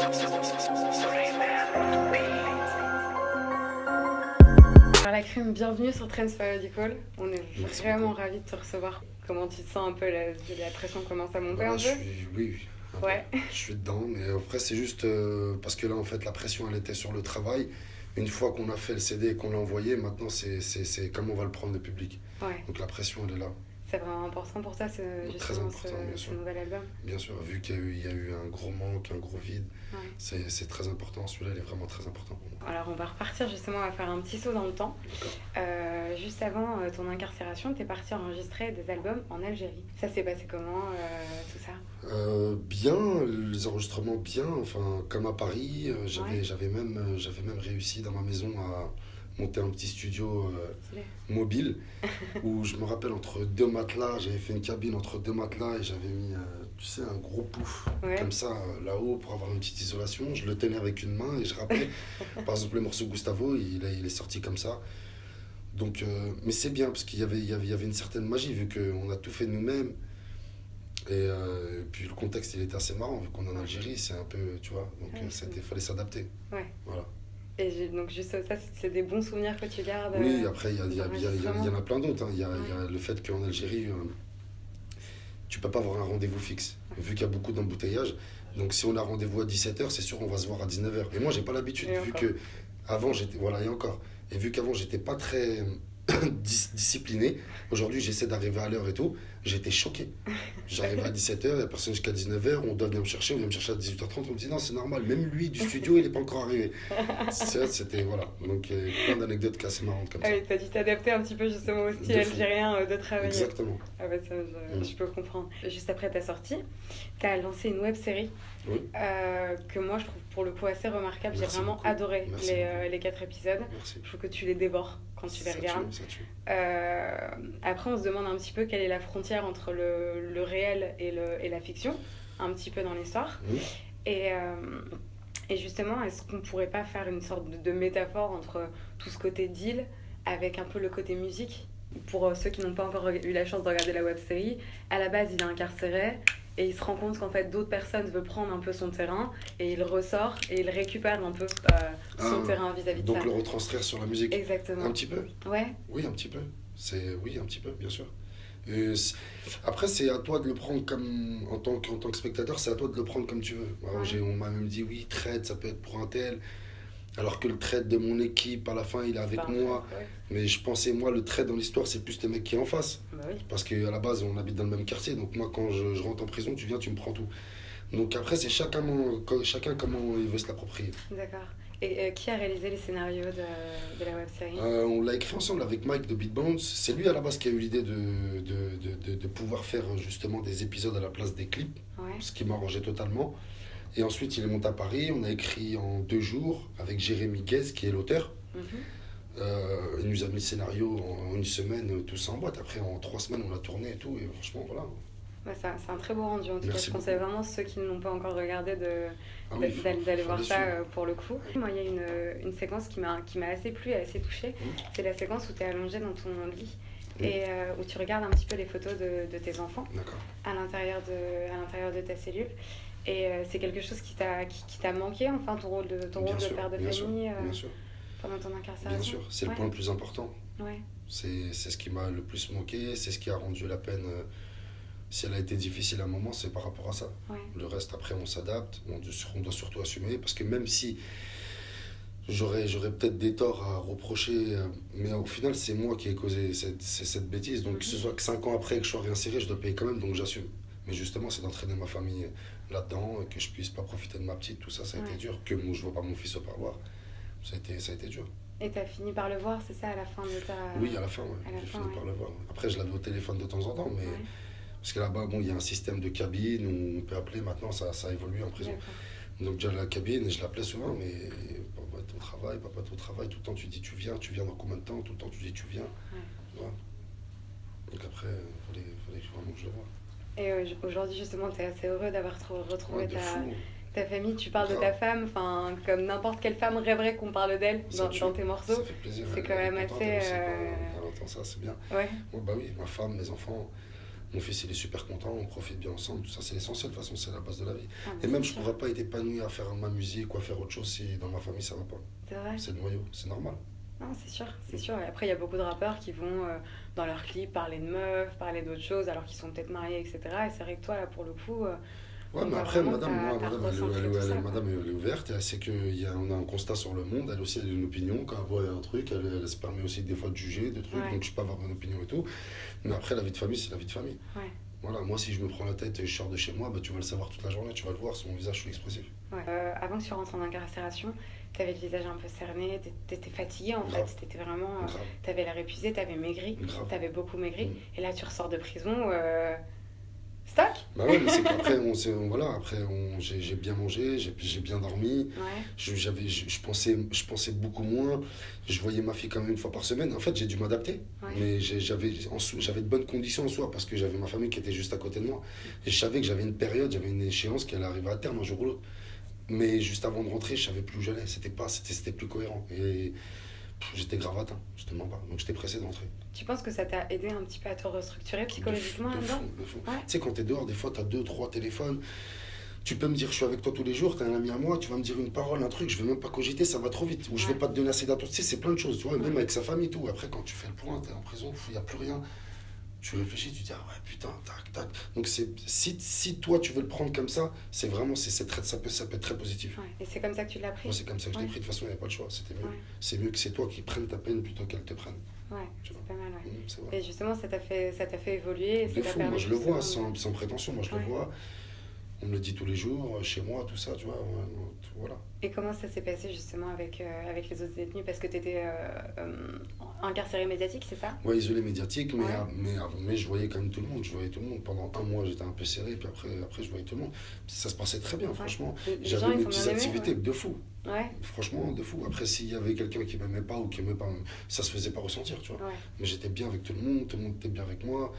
Alors la crème, bienvenue sur Trends Periodical. On est Merci vraiment beaucoup. ravis de te recevoir. Comment tu te sens un peu, la pression commence à monter un peu? Oui, un peu. Ouais. Je suis dedans, mais après c'est juste parce que là en fait la pression elle était sur le travail. Une fois qu'on a fait le CD et qu'on l'a envoyé, maintenant c'est comment on va le prendre le public. Ouais. Donc la pression elle est là, C'est vraiment important pour toi, très justement, important bien ce sûr. nouvel album. Bien sûr, vu qu'il y a eu un gros manque, un gros vide, Ouais. c'est très important. Celui-là il est vraiment très important pour moi. Alors on va repartir justement, on va faire un petit saut dans le temps. D'accord. Juste avant ton incarcération, tu es parti enregistrer des albums en Algérie. Ça s'est passé comment, tout ça? Bien, les enregistrements bien, enfin comme à Paris, Ouais. j'avais même réussi dans ma maison à monter un petit studio Stylé. mobile où je me rappelle entre deux matelas, j'avais fait une cabine entre deux matelas et j'avais mis tu sais un gros pouf Ouais. comme ça là-haut pour avoir une petite isolation, je le tenais avec une main et je rappelais par exemple le morceau Gustavo, il est sorti comme ça. Donc mais c'est bien parce qu'il y avait une certaine magie vu qu'on a tout fait nous-mêmes. Et puis le contexte il était assez marrant vu qu'on est en Algérie, c'est un peu, tu vois, donc Ouais, fallait s'adapter. Ouais. Voilà. Et donc juste ça, c'est des bons souvenirs que tu gardes? Oui, après il y en d'enregistrement. a plein d'autres, hein. Il y a Ouais. le fait qu'en Algérie, tu peux pas avoir un rendez-vous fixe, vu qu'il y a beaucoup d'embouteillages. Donc si on a rendez-vous à 17h, c'est sûr on va se voir à 19h. Et moi j'ai pas l'habitude, Et vu encore. que avant j'étais, voilà, et encore. Et vu qu'avant j'étais pas très discipliné, aujourd'hui j'essaie d'arriver à l'heure et tout, j'étais choqué. J'arrive à 17h, il n'y a personne jusqu'à 19h, on doit venir me chercher, on vient me chercher à 18h30, on me dit non c'est normal, même lui du studio il est pas encore arrivé. C'était, voilà, donc plein d'anecdotes assez marrantes comme ça. Ah oui, t'as dû t'adapter un petit peu justement au style De fou. algérien de travailler. Exactement. Ah bah ça, je peux comprendre. Juste après ta sortie, t'as lancé une web série Oui. que moi je trouve pour le coup assez remarquable. J'ai Merci vraiment beaucoup. adoré Merci les 4 épisodes. Merci. Je trouve que tu les dévores quand tu les regardes. Ça tue. Après, on se demande un petit peu quelle est la frontière entre le réel et la fiction, un petit peu dans l'histoire. Oui. Et justement, est-ce qu'on pourrait pas faire une sorte de métaphore entre tout ce côté deal avec un peu le côté musique? Pour ceux qui n'ont pas encore eu la chance de regarder la web série, à la base, il est incarcéré et il se rend compte qu'en fait, d'autres personnes veulent prendre un peu son terrain et il ressort et il récupère un peu son terrain vis-à-vis de Donc ça. le retranscrire sur la musique. Exactement. Un petit peu. Ouais. Oui, un petit peu. Oui, un petit peu, bien sûr. Après, c'est à toi de le prendre comme, en tant que spectateur, c'est à toi de le prendre comme tu veux. Alors, Ouais. on m'a même dit, oui, trade, ça peut être pour un tel. Alors que le trade de mon équipe, à la fin, il est avec Enfin, moi. ouais. Mais je pensais, moi, le trade dans l'histoire, c'est plus le mec qui est en face. Bah oui. Parce qu'à la base, on habite dans le même quartier. Donc moi, quand je rentre en prison, tu viens, tu me prends tout. Donc après, c'est chacun comment il veut se l'approprier. D'accord. Et qui a réalisé les scénarios de la web série? On l'a écrit ensemble avec Mike de Beatbounce. C'est lui à la base qui a eu l'idée de pouvoir faire justement des épisodes à la place des clips, Ouais. ce qui m'arrangeait totalement. Et ensuite, il est monté à Paris. On a écrit en 2 jours avec Jérémy Guez, qui est l'auteur. Mhm. Il nous a mis le scénario en 1 semaine, tout ça en boîte. Après, en 3 semaines, on l'a tourné et tout. Et franchement, voilà. Ouais, c'est un très beau rendu en tout cas. Merci Je conseille vraiment ceux qui ne l'ont pas encore regardé Ah oui, d'aller faut voir aller ça suivre. pour le coup. Moi, il y a une séquence qui m'a assez plu et assez touchée. C'est la séquence où tu es allongé dans ton lit Oui. et où tu regardes un petit peu les photos de tes enfants D'accord. à l'intérieur de ta cellule. Et c'est quelque chose qui t'a manqué, enfin, ton rôle de père de bien sûr, famille bien sûr, pendant ton incarcération? bien sûr. C'est le Ouais. point le plus important. Ouais. C'est ce qui m'a le plus manqué. C'est ce qui a rendu la peine. Si elle a été difficile à un moment, c'est par rapport à ça. Ouais. Le reste, après, on s'adapte. On doit surtout assumer. Parce que même si j'aurais peut-être des torts à reprocher, mais au final, c'est moi qui ai causé cette bêtise. Donc, que ce soit que 5 ans après que je sois réinséré, je dois payer quand même, donc j'assume. Mais justement, c'est d'entraîner ma famille là-dedans, que je puisse pas profiter de ma petite, tout ça, ça a été dur. Que moi, je vois pas mon fils au parloir, ça a été dur. Et t'as fini par le voir, c'est ça, à la fin de ta... Oui, à la fin, ouais. à la J'ai fin, fini ouais. par le voir. Après, je l'avais au téléphone de temps en temps, mais Ouais. parce que là-bas, bon, il y a un système de cabine où on peut appeler. Maintenant, ça a évolué en prison. D'accord. Donc, déjà la cabine, et je l'appelais souvent, mais papa est au travail, tout le temps tu dis tu viens dans combien de temps, tout le temps tu dis tu viens. Ouais. Voilà. Donc après, fallait vraiment que je le voie. Et aujourd'hui, justement, tu es assez heureux d'avoir retrouvé Ouais, de fou. ta famille. Tu parles de Grave. ta femme, comme n'importe quelle femme rêverait qu'on parle d'elle Ça dans tue. tes morceaux. Ça fait plaisir. C'est Elle quand est même contente, assez, elle aussi, quand elle entend ça, c'est bien. Ouais, Bon, bah oui, ma femme, mes enfants, Mon fils, il est super content, on profite bien ensemble. Tout ça, c'est l'essentiel. De toute façon, c'est la base de la vie. Ah, Et mais même, c'est je ne sûr. pourrais pas être épanoui à faire ma musique ou à faire autre chose si dans ma famille, ça va pas. C'est vrai. C'est le noyau, c'est normal. Non, c'est sûr, c'est sûr. Et après, il y a beaucoup de rappeurs qui vont dans leurs clips parler de meufs, parler d'autres choses, alors qu'ils sont peut-être mariés, etc. Et c'est vrai que toi, là, pour le coup, Ouais, on mais voit après, vraiment que madame, moi, t'as madame, recentré tout ça, quoi. madame, elle est ouverte. Elle sait qu'on a un constat sur le monde. Elle aussi, elle a une opinion. Quand elle voit un truc, elle se permet aussi des fois de juger des trucs. Ouais, Donc, je peux avoir mon opinion et tout. Mais après, la vie de famille, c'est la vie de famille. ouais, Voilà, moi, si je me prends la tête et je sors de chez moi, bah, tu vas le savoir toute la journée. Tu vas le voir, sur mon visage, je suis expressif. ouais. Avant que tu rentres en incarcération, t'avais le visage un peu cerné, t'étais fatigué en fait, Grave, t'étais vraiment, grave, t'avais l'air épuisé, t'avais maigri, grave. t'avais beaucoup maigri, Mm. et là tu ressors de prison, stock? Bah ouais, mais c'est qu'après, voilà, j'ai bien mangé, j'ai bien dormi. Ouais, Je pensais beaucoup moins. Je voyais ma fille quand même une fois par semaine. En fait, j'ai dû m'adapter. ouais, Mais j'avais de bonnes conditions en soi parce que j'avais ma famille qui était juste à côté de moi. Et je savais que j'avais une période, j'avais une échéance qui allait arriver à terme un jour ou l'autre. Mais juste avant de rentrer, je savais plus où j'allais. C'était plus cohérent. Et j'étais grave atteint, je te mens pas. Donc j'étais pressé de rentrer. tu penses que ça t'a aidé un petit peu à te restructurer psychologiquement De là-dedans? fou, de fou. Ouais, Tu sais, quand t'es dehors, des fois, t'as deux, trois téléphones. Tu peux me dire, je suis avec toi tous les jours, t'es un ami à moi, tu vas me dire une parole, un truc, je vais même pas cogiter, ça va trop vite. Ou je vais ouais, pas te donner assez d'attention. Tu sais, c'est plein de choses, tu vois, même ouais, avec sa famille et tout. Après, quand tu fais le point, t'es en prison, il n'y a plus rien. Tu réfléchis, tu te dis, ah ouais, putain, tac, tac. Donc, si toi, tu veux le prendre comme ça, c'est vraiment, ça peut être très positif. ouais. Et c'est comme ça que tu l'as Moi, pris? c'est comme ça que je l'ai Ouais, pris. De toute façon, il n'y a pas le choix. C'était mieux. ouais, C'est mieux que c'est toi qui prennes ta peine plutôt qu'elle te prenne. ouais, Tu vois. c'est pas mal, ouais. C'est vrai. Et justement, ça t'a fait évoluer et ça De t'a fou, moi permis je le vois, justement sans prétention, moi je le ouais. vois. On me le dit tous les jours, chez moi, tout ça, tu vois. Voilà. Et comment ça s'est passé justement avec les autres détenus? Parce que tu étais incarcéré médiatique, c'est ça? Ouais, isolé médiatique, Ouais, mais je voyais quand même tout le monde. Je voyais tout le monde. Pendant un mois, j'étais un peu serré, puis après je voyais tout le monde. Ça se passait très bien, ouais. franchement. Les gens, J'avais ils mes t'ont petites bien aimé, activités de fou. ouais. Ouais, Franchement, de fou. Après, s'il y avait quelqu'un qui m'aimait pas ou qui m'aimait pas, ça se faisait pas ressentir, tu vois. ouais, Mais j'étais bien avec tout le monde était bien avec moi.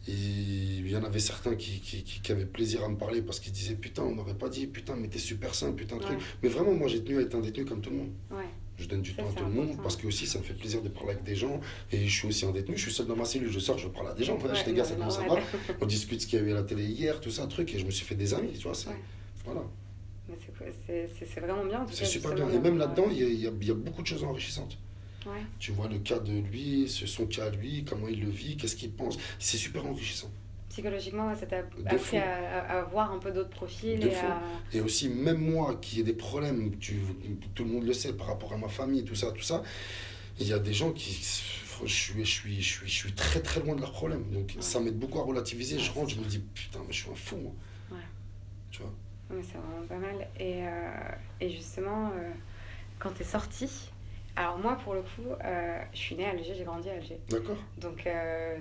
Et il y en avait certains qui avaient plaisir à me parler parce qu'ils disaient putain, on n'aurait pas dit, putain, mais t'es super simple, putain, truc. ouais, Mais vraiment, moi j'ai tenu à être un détenu comme tout le monde. ouais. Je donne du Ça, temps à c'est tout le monde important. parce que aussi ça me fait plaisir de parler avec des gens. Et je suis aussi un détenu, je suis seul dans ma cellule, je sors, je parle à des gens. Ouais, Ouais, les gars, non, c'est mais bon, ça normal. va. On discute ce qu'il y a eu à la télé hier, tout ça, truc. Et je me suis fait des amis, tu vois. Ouais. Voilà. Mais c'est cool, c'est vraiment bien en tout C'est cas, super justement, bien. Et même d'avoir, là-dedans, il y a beaucoup de choses enrichissantes. ouais. Tu vois le cas de lui, son cas à lui, comment il le vit, qu'est-ce qu'il pense. C'est super enrichissant. Psychologiquement, ouais, ça t'a De fou. appris à voir un peu d'autres profils De et fou. à... Et aussi, même moi qui ai des problèmes, tout le monde le sait par rapport à ma famille, tout ça, il y a des gens je suis très très loin de leurs problèmes. Donc Ouais. ça m'aide beaucoup à relativiser. Ouais, Je rentre, c'est je me sûr. dis putain, mais je suis un fou, moi. Ouais. Tu vois. Ouais, mais c'est vraiment pas mal. Et justement, quand t'es sorti, alors moi pour le coup, je suis née à Alger, j'ai grandi à Alger. D'accord. Donc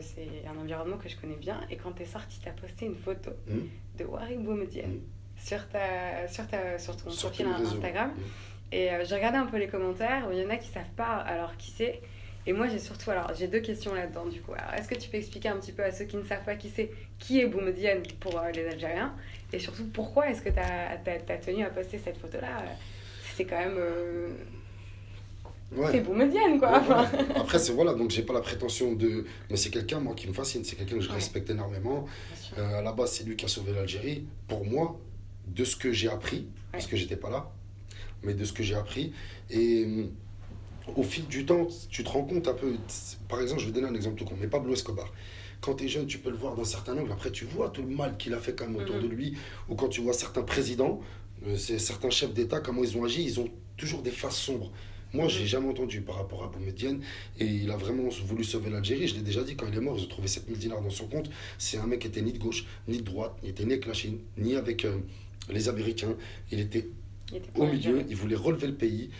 c'est un environnement que je connais bien. Et quand t'es sorti, t'as posté une photo Hum, de Warwick Boumediene hum. sur ton Sur profil tous les réseaux. Instagram. Et j'ai regardé un peu les commentaires, il y en a qui savent pas alors qui c'est. Et moi j'ai deux questions là-dedans du coup. Alors, est-ce que tu peux expliquer un petit peu à ceux qui ne savent pas qui c'est, qui est Boumediene pour les Algériens? Et surtout, pourquoi est-ce que t'as tenu à poster cette photo-là? C'est quand même... Ouais. C'est Boumediene quoi. Ouais, Enfin, voilà. Après, voilà, donc j'ai pas la prétention de. Mais c'est quelqu'un, moi, qui me fascine. C'est quelqu'un que je Ouais. respecte énormément. bien sûr. À la base, c'est lui qui a sauvé l'Algérie. Pour moi, de ce que j'ai appris, parce Ouais. que j'étais pas là, mais de ce que j'ai appris. Et au fil du temps, tu te rends compte un peu. Par exemple, je vais donner un exemple tout con, mais Pablo Escobar. Quand tu es jeune, tu peux le voir d'un certain angle. Après, tu vois tout le mal qu'il a fait quand même autour de lui. Ou quand tu vois certains présidents, certains chefs d'État, comment ils ont agi, ils ont toujours des faces sombres. Moi, j'ai jamais entendu par rapport à Boumediene. Et il a vraiment voulu sauver l'Algérie. Je l'ai déjà dit, quand il est mort, ils ont trouvé 7000 dinars dans son compte. C'est un mec qui était ni de gauche, ni de droite. Il était ni avec la Chine, ni avec les Américains. Il était Il était au pour milieu, l'Algérie. il voulait relever le pays.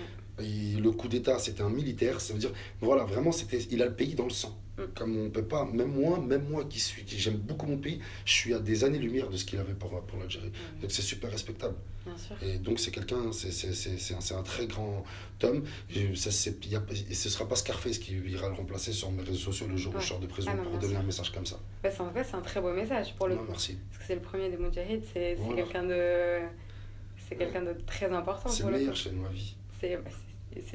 Et le coup d'État, c'était un militaire. Ça veut dire, voilà, vraiment, il a le pays dans le sang. Comme on peut pas, même moi qui j'aime beaucoup mon pays, je suis à des années-lumière de ce qu'il avait pour l'Algérie. Donc c'est super respectable. Bien sûr. Et donc c'est quelqu'un, c'est un très grand homme. Et ce sera pas Scarface qui ira le remplacer sur mes réseaux sociaux le jour où je sors de prison Ah non, pour bien donner sûr. un message comme ça. Bah, en fait, c'est un très beau message pour le Non, coup. merci. Parce que c'est le premier des Moudjahids, c'est Voilà. quelqu'un de... C'est quelqu'un de très important C'est pour le le coup. meilleur chez ma vie. C'est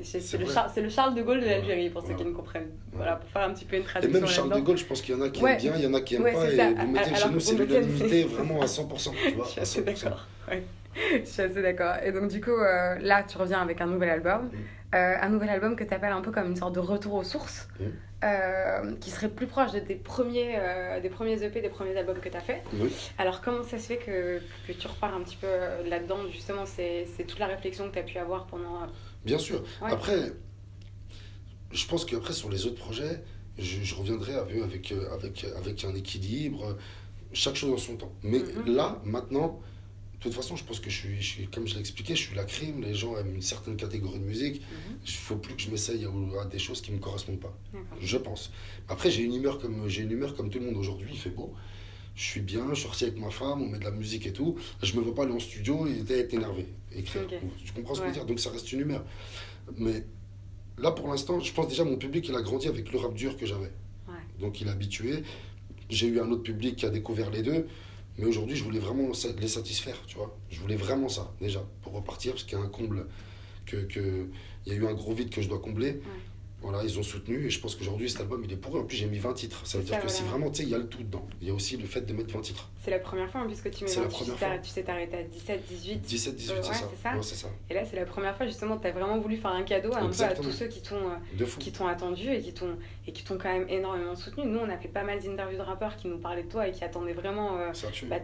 C'est le Charles de Gaulle de l'Algérie, pour ceux qui ne comprennent. Voilà, pour faire un petit peu une Et traduction. même Charles de Gaulle, je pense qu'il y en a qui aiment bien, il y en a qui n'aiment pas. Et Boumedienne, chez nous, c'est l'unanimité vraiment à 100%. Tu vois, je suis assez d'accord. Ouais. Je suis assez d'accord. Et donc, du coup, là, tu reviens avec un nouvel album. Un nouvel album que tu appelles un peu comme une sorte de retour aux sources, qui serait plus proche des premiers EP, des premiers albums que tu as fait. Oui. Alors, comment ça se fait que tu repars un petit peu là-dedans? Justement, c'est toute la réflexion que tu as pu avoir pendant... Bien sûr. Ouais. Après, je pense qu'après, sur les autres projets, je reviendrai un peu avec un équilibre, chaque chose en son temps. Mais là, maintenant... De toute façon, je pense que je suis, comme je l'ai expliqué, je suis la crime, les gens aiment une certaine catégorie de musique. Il ne faut plus que je m'essaye à des choses qui ne me correspondent pas. Je pense. Après, j'ai une humeur comme tout le monde aujourd'hui, il fait beau. Je suis bien, je suis sorti avec ma femme, on met de la musique et tout. Je ne me veux pas aller en studio et être énervé, écrire. Okay. Tu comprends ce que je veux dire? Donc ça reste une humeur. Mais là, pour l'instant, je pense déjà mon public, il a grandi avec le rap dur que j'avais. Ouais. Donc il est habitué. J'ai eu un autre public qui a découvert les deux. Mais aujourd'hui, je voulais vraiment les satisfaire, tu vois. Je voulais vraiment ça, déjà, pour repartir, parce qu'il y a un comble, il y a eu un gros vide que je dois combler. Ouais. Voilà, ils ont soutenu, et je pense qu'aujourd'hui, cet album, il est pourri. En plus, j'ai mis 20 titres. Ça veut dire que si vraiment, tu sais, il y a le tout dedans. Il y a aussi le fait de mettre 20 titres. C'est la première fois, en plus, que tu mets 20 titres. Tu t'es arrêté à 17, 18. 17, 18, c'est ça. Ouais, c'est ça. Et là, c'est la première fois, justement, tu as vraiment voulu faire un cadeau un peu à tous ceux qui t'ont attendu et qui t'ont quand même énormément soutenu. Nous, on a fait pas mal d'interviews de rappeurs qui nous parlaient de toi et qui attendaient vraiment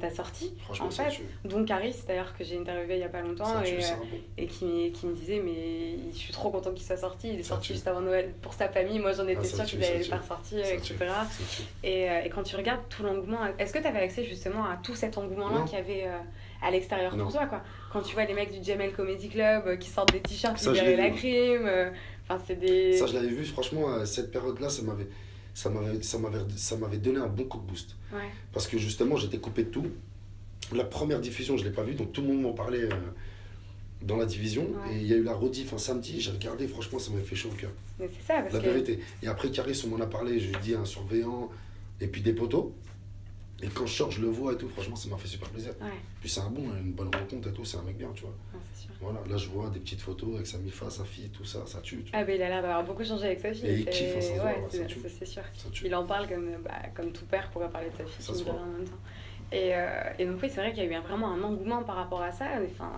ta sortie. Franchement, en fait. Donc, Caris, d'ailleurs, que j'ai interviewé il y a pas longtemps et qui me disait, mais je suis trop content qu'il soit sorti. Il est sorti juste avant Noël pour sa famille. Moi, j'en étais sûre qu'il allait pas ressortir, etc. Et quand tu regardes tout l'engouement, est-ce que tu avais accès justement à tout cet engouement-là qu'il y avait à l'extérieur pour toi, quoi? Quand tu vois les mecs du Jamel Comedy Club qui sortent des t-shirts Libérer la crime, c'est des... Ça, je l'avais vu, franchement, cette période-là, ça m'avait donné un bon coup de boost. Ouais. Parce que justement, j'étais coupé de tout. La première diffusion, je ne l'ai pas vue, donc tout le monde m'en parlait dans la division. Ouais. Et il y a eu la rediff un samedi, j'ai regardé, franchement, ça m'a fait chaud au cœur. Mais c'est ça, parce la vérité. Et après, Caris, on m'en a parlé, je lui ai dit un surveillant, et puis des poteaux. Et quand je sors, je le vois et tout, franchement, ça m'a fait super plaisir. Ouais. Puis c'est une bonne rencontre et tout, c'est un mec bien, tu vois. Ouais, c'est sûr. Voilà, là je vois des petites photos avec sa mi-fa, sa fille, tout ça, ça tue. Ah, il a l'air d'avoir beaucoup changé avec sa fille. Et il kiffe, ça c'est sûr. Il en parle comme tout père pourrait parler de sa fille, qui nous en même temps. Et donc, oui, c'est vrai qu'il y a eu vraiment un engouement par rapport à ça. Enfin,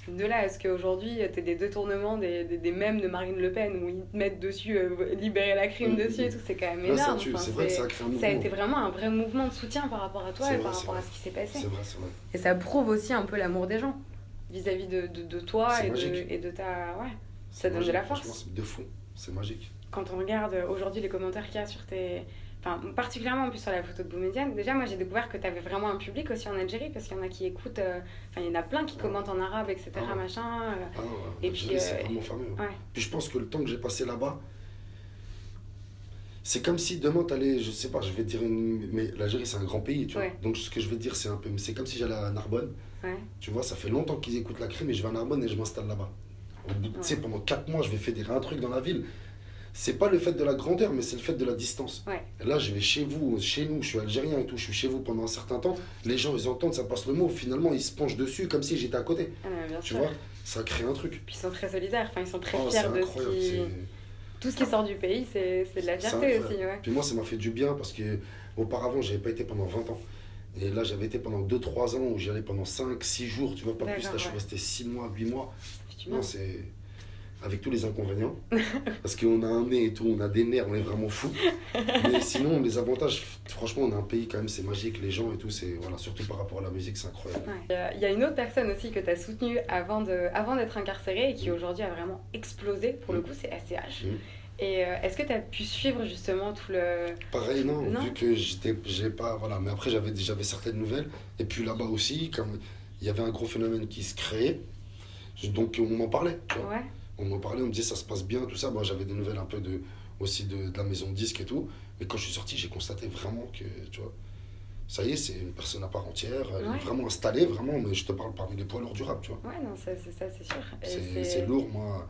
de là à ce qu'aujourd'hui, tu aies des détournements des mèmes de Marine Le Pen où ils te mettent dessus, libérer la crime dessus et tout, c'est quand même énorme. C'est vrai que ça a créé un mouvement. Ça a été vraiment un vrai mouvement de soutien par rapport à toi et par rapport à ce qui s'est passé. C'est vrai. Et ça prouve aussi un peu l'amour des gens vis-à-vis de toi et de ta... Ouais, ça donne de la force. Franchement, c'est de fou, c'est magique. Quand on regarde aujourd'hui les commentaires qu'il y a sur tes... Enfin, particulièrement en plus sur la photo de Boumedienne, déjà moi j'ai découvert que tu avais vraiment un public aussi en Algérie, parce qu'il y en a qui écoutent, il y en a plein qui commentent en arabe, etc. Machin. Et puis c'est vraiment fameux. Ouais. Puis je pense que le temps que j'ai passé là-bas, c'est comme si demain t'allais, je sais pas, je vais te dire mais l'Algérie c'est un grand pays, tu vois. Donc ce que je vais te dire c'est comme si j'allais à Narbonne. Ouais. Tu vois, ça fait longtemps qu'ils écoutent la crime et je vais à Narbonne et je m'installe là-bas. Au bout, tu sais, pendant 4 mois, je vais fédérer un truc dans la ville. C'est pas le fait de la grandeur, mais c'est le fait de la distance. Ouais. Et là, je vais chez nous, je suis algérien et tout, je suis chez vous pendant un certain temps. Les gens, ils entendent, ça passe le mot. Finalement, ils se penchent dessus comme si j'étais à côté. Bien tu sûr. vois, ça crée un truc. Puis ils sont très solidaires, ils sont très fiers de ce qui... Tout ce qui sort du pays, c'est de la fierté aussi. Ouais. Puis moi, ça m'a fait du bien parce que auparavant, j'avais pas été pendant 20 ans. Et là, j'avais été pendant 2-3 ans où j'y allais pendant 5-6 jours, tu vois, pas plus. Là, je suis resté 6 mois, 8 mois. Non, c'est... Avec tous les inconvénients, parce qu'on a un nez et tout, on a des nerfs, on est vraiment fous. Mais sinon, les avantages, franchement, on a un pays quand même, c'est magique, les gens et tout, c'est, voilà, surtout par rapport à la musique, c'est incroyable. Il y a une autre personne aussi que tu as soutenue avant d'être incarcéré et qui aujourd'hui a vraiment explosé, pour le coup, c'est SCH. Et est-ce que tu as pu suivre justement tout le... Pareil, non, vu que j'ai pas, voilà, mais après j'avais certaines nouvelles, et puis là-bas aussi, comme il y avait un gros phénomène qui se créait, donc on m'en parlait, tu vois. Ouais. On m'en parlait, on me disait ça se passe bien, tout ça. Moi, j'avais des nouvelles un peu aussi de la maison de disques et tout. Mais quand je suis sorti, j'ai constaté vraiment que, tu vois, ça y est, c'est une personne à part entière. Elle est vraiment installée, vraiment. Mais je te parle parmi les poids lourds du rap, tu vois. Ouais, non, ça, c'est sûr. C'est lourd, moi.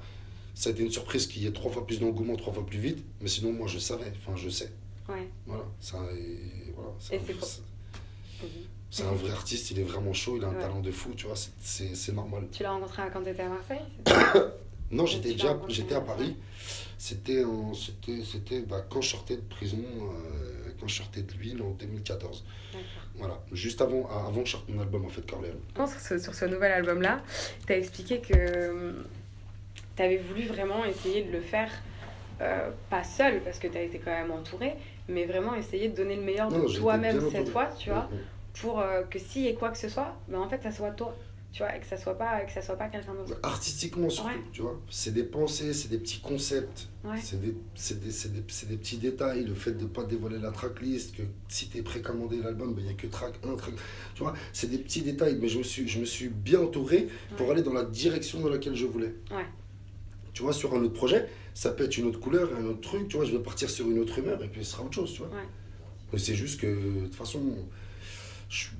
Ça a été une surprise qu'il y ait 3 fois plus d'engouement, 3 fois plus vite. Mais sinon, moi, je savais. Enfin, je sais. Ouais. Voilà. C'est un vrai artiste, il est vraiment chaud, il a un talent de fou, tu vois. C'est normal. Tu l'as rencontré quand tu étais à Marseille? Non, Donc, tu l'as rencontré, j'étais à ouais. Paris. C'était quand je sortais de prison, quand je sortais de l'huile en 2014. D'accord. Voilà, juste avant que je sorte mon album en fait, Corleone. Je pense que sur ce nouvel album-là, tu as expliqué que tu avais voulu vraiment essayer de le faire, pas seul, parce que tu as été quand même entouré, mais vraiment essayer de donner le meilleur de Non, j'étais toi-même bien cette entouré. fois, tu vois, Mm, mm. pour que s'il y ait quoi que ce soit, ben en fait, ça soit toi, tu vois, et que ça soit pas quelqu'un d'autre. Artistiquement surtout, Ouais, tu vois. C'est des pensées, c'est des petits concepts, ouais, c'est des petits détails. Le fait de ne pas dévoiler la tracklist, que si tu es précommandé l'album, il n'y a que track 1, track. Tu vois, c'est des petits détails, mais je me suis bien entouré pour ouais, aller dans la direction dans laquelle je voulais. ouais, Tu vois, sur un autre projet, ça peut être une autre couleur, un autre truc, tu vois, je vais partir sur une autre humeur et puis ce sera autre chose, tu vois. ouais, Mais c'est juste que, de toute façon,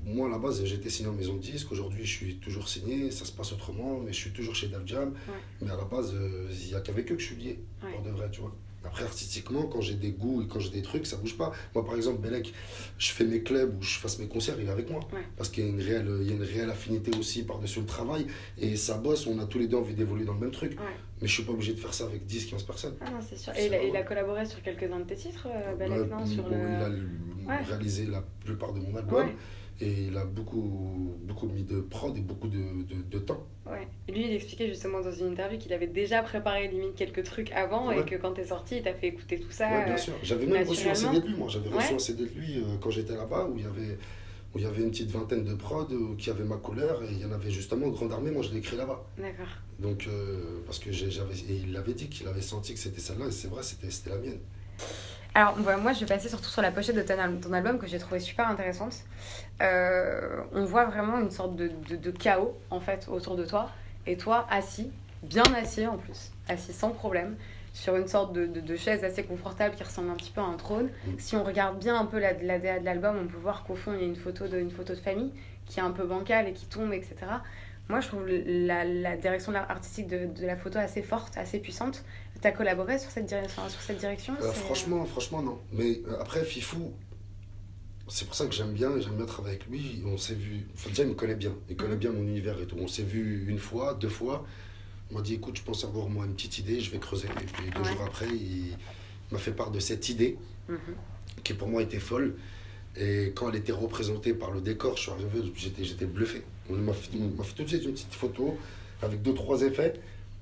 moi à la base j'étais signé en maison de disque, aujourd'hui je suis toujours signé, ça se passe autrement, mais je suis toujours chez Def Jam, ouais, mais à la base il n'y a qu'avec eux que je suis lié, ouais, pour de vrai, tu vois. Après artistiquement, quand j'ai des goûts et quand j'ai des trucs, ça bouge pas. Moi par exemple, Belek, je fais mes clubs ou je fasse mes concerts, il est avec moi. ouais, Parce qu'il y a il y a une réelle affinité aussi par-dessus le travail, et ça bosse, on a tous les deux envie d'évoluer dans le même truc. ouais. Mais je suis pas obligé de faire ça avec 10 15 personnes. Ah non, c'est sûr. Et C'est il a normal. collaboré sur quelques-uns de tes titres, Ouais, Balek, non, sur bon, il le... a Ouais, réalisé la plupart de mon album ouais, et il a beaucoup mis de prod et beaucoup de temps. ouais. Et lui, il expliquait justement dans une interview qu'il avait déjà préparé limite quelques trucs avant et Ouais, que quand t'es sorti, il t'a fait écouter tout ça ouais, bien sûr. J'avais même reçu un CD naturellement. de lui, moi. J'avais reçu Ouais, un CD de lui quand j'étais là-bas où il y avait une petite vingtaine de prods qui avaient ma couleur et il y en avait justement Grande Armée, moi je l'ai écrit là-bas. d'accord. Donc, parce que et il l'avait dit qu'il avait senti que c'était celle-là et c'est vrai, c'était la mienne. Alors, moi, je vais passer surtout sur la pochette de ton album que j'ai trouvé super intéressante. On voit vraiment une sorte de chaos, en fait, autour de toi. Et toi, assis, bien assis en plus, assis sans problème, sur une sorte de chaise assez confortable qui ressemble un petit peu à un trône. Mm. Si on regarde bien un peu la DA de l'album, on peut voir qu'au fond, il y a une photo de famille qui est un peu bancale et qui tombe, etc. Moi, je trouve la direction artistique de la photo assez forte, assez puissante. Tu as collaboré sur cette direction Franchement, non. Mais après, Fifou, c'est pour ça que j'aime bien travailler avec lui. On s'est vu, enfin, déjà il me connaît bien, il connaît Mhm. bien mon univers et tout. On s'est vu une fois, deux fois. Il m'a dit écoute, je pense avoir moi une petite idée, je vais creuser. Et puis deux Ouais. jours après, il m'a fait part de cette idée Mhm. qui pour moi était folle. Et quand elle était représentée par le décor, je suis arrivé, j'étais bluffé. On m'a fait tout de suite une petite photo avec deux, trois effets,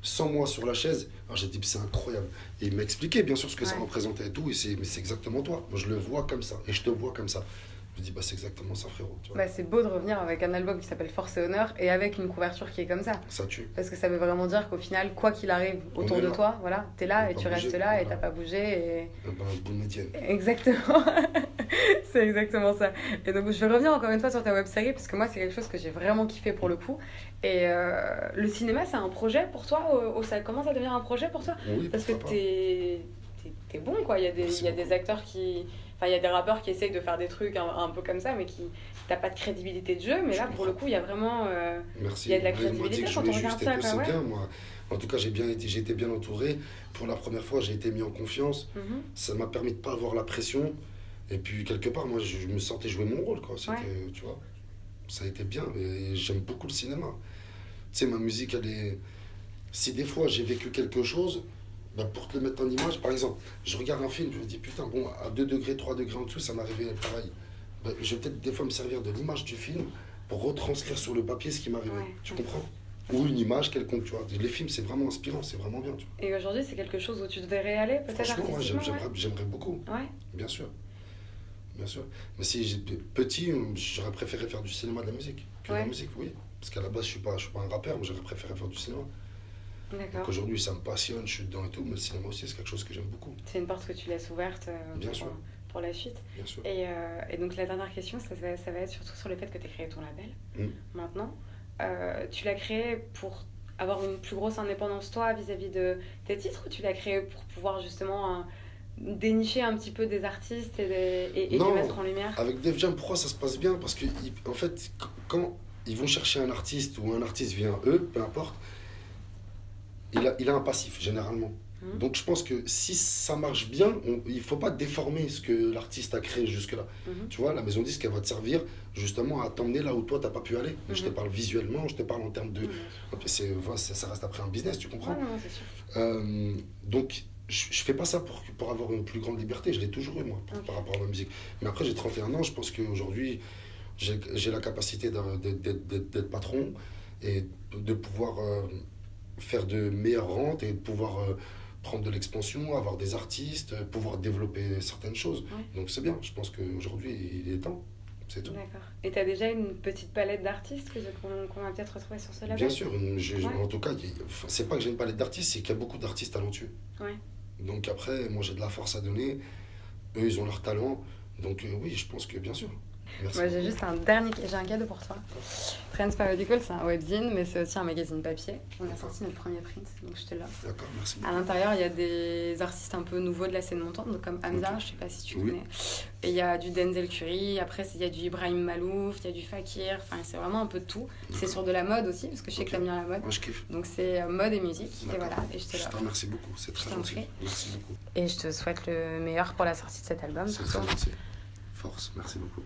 sans moi sur la chaise. Alors j'ai dit, c'est incroyable. Et il m'a expliqué bien sûr ce que ça Ouais. représentait et tout. Mais c'est exactement toi. Moi je le vois comme ça. Et je te vois comme ça. Je me dis, bah c'est exactement ça, frérot. Tu vois. Bah, c'est beau de revenir avec un album qui s'appelle Force et Honneur et avec une couverture qui est comme ça. Ça tue. Parce que ça veut vraiment dire qu'au final, quoi qu'il arrive On autour est de là. toi, voilà, t'es On là n'a et pas tu bougé. restes là et t'as Voilà. pas bougé. Et... Eh ben, boule médiane. Exactement. C'est exactement ça. Et donc, je vais revenir encore une fois sur ta web série parce que moi, c'est quelque chose que j'ai vraiment kiffé pour le coup. Et le cinéma, c'est un projet pour toi ça commence à devenir un projet pour toi Oui, parce que pourquoi pas. t'es bon, quoi. Merci Il y a des beaucoup. acteurs qui. Enfin, il y a des rappeurs qui essayent de faire des trucs un peu comme ça, mais qui. T'as pas de crédibilité de jeu, mais Je là, pour le comprends. coup, il y a vraiment. Merci. Il y a de la Ouais, on m'a dit crédibilité que je quand voulais on regarde juste ça, être quoi, c'est ouais. bien, moi. En tout cas, j'ai été bien entouré. Pour la première fois, j'ai été mis en confiance. Mhm. Ça m'a permis de pas avoir la pression. Et puis, quelque part, moi, je me sentais jouer mon rôle, quoi. C'était, Ouais. tu vois, ça a été bien. Et j'aime beaucoup le cinéma. Tu sais, ma musique, elle est. Si des fois j'ai vécu quelque chose, bah, pour te le mettre en image, par exemple, je regarde un film, je me dis putain, bon, à 2 degrés, 3 degrés en dessous, ça m'arrivait pareil. Bah, je vais peut-être des fois me servir de l'image du film pour retranscrire sur le papier ce qui m'arrivait. Ouais, Tu ouais. comprends? Ou une image quelconque, tu vois. Les films, c'est vraiment inspirant, c'est vraiment bien, tu vois. Et aujourd'hui, c'est quelque chose où tu devrais aller, peut-être Franchement, ouais, artistiquement, ouais. j'aimerais beaucoup, Ouais. bien sûr. Bien sûr. Mais si j'étais petit, j'aurais préféré faire du cinéma de la musique que de la Ouais. musique, oui. Parce qu'à la base, je suis pas un rappeur, mais j'aurais préféré faire du cinéma. Donc D'accord. aujourd'hui, ça me passionne, je suis dedans et tout, mais le cinéma aussi, c'est quelque chose que j'aime beaucoup. C'est une porte que tu laisses ouverte Bien sûr, pour la suite. bien sûr. Et donc, la dernière question, ça va être surtout sur le fait que tu as créé ton label Mm. maintenant. Tu l'as créé pour avoir une plus grosse indépendance, toi, vis-à-vis de tes titres, ou tu l'as créé pour pouvoir justement dénicher un petit peu des artistes et les Non, mettre en lumière? avec Def Jam, pourquoi ça se passe bien? Parce que, en fait, quand ils vont chercher un artiste ou un artiste vient eux, peu importe, il a un passif, généralement. Donc je pense que si ça marche bien, il ne faut pas déformer ce que l'artiste a créé jusque-là. Tu vois, la maison disque, elle va te servir justement à t'emmener là où toi, tu n'as pas pu aller. Je te parle visuellement, je te parle en termes de... ça reste après un business, tu comprends? Ouais, non, c'est sûr. Donc je ne fais pas ça pour avoir une plus grande liberté. Je l'ai toujours eu, moi, par rapport à ma musique. Mais après, j'ai 31 ans, je pense qu'aujourd'hui, j'ai la capacité d'être patron et de pouvoir faire de meilleures rentes et de pouvoir prendre de l'expansion, avoir des artistes, pouvoir développer certaines choses. Donc c'est bien, je pense qu'aujourd'hui il est temps, c'est tout. D'accord. Et tu as déjà une petite palette d'artistes qu'on va peut-être retrouver sur ce label? Bien sûr, en tout cas, c'est pas que j'ai une palette d'artistes, c'est qu'il y a beaucoup d'artistes talentueux. Ouais. Donc après, moi j'ai de la force à donner, eux ils ont leur talent, donc oui, je pense que bien sûr. Merci. Moi, j'ai juste j'ai un cadeau pour toi. Trends Parodical, c'est un webzine, mais c'est aussi un magazine papier. On a sorti notre premier print, donc je te l'offre. D'accord, merci beaucoup. À l'intérieur, il y a des artistes un peu nouveaux de la scène montante, donc comme Hamza, je sais pas si tu connais. Et il y a du Denzel Curry, après il y a du Ibrahim Malouf, il y a du Fakir, enfin c'est vraiment un peu de tout. C'est sur de la mode aussi, parce que je sais que t'aimes bien la mode. Moi je kiffe. Donc c'est mode et musique, et voilà, et je te l'offre. Je te remercie beaucoup, c'est très gentil. Merci beaucoup. Et je te souhaite le meilleur pour la sortie de cet album. C'est très gentil. Force, merci beaucoup.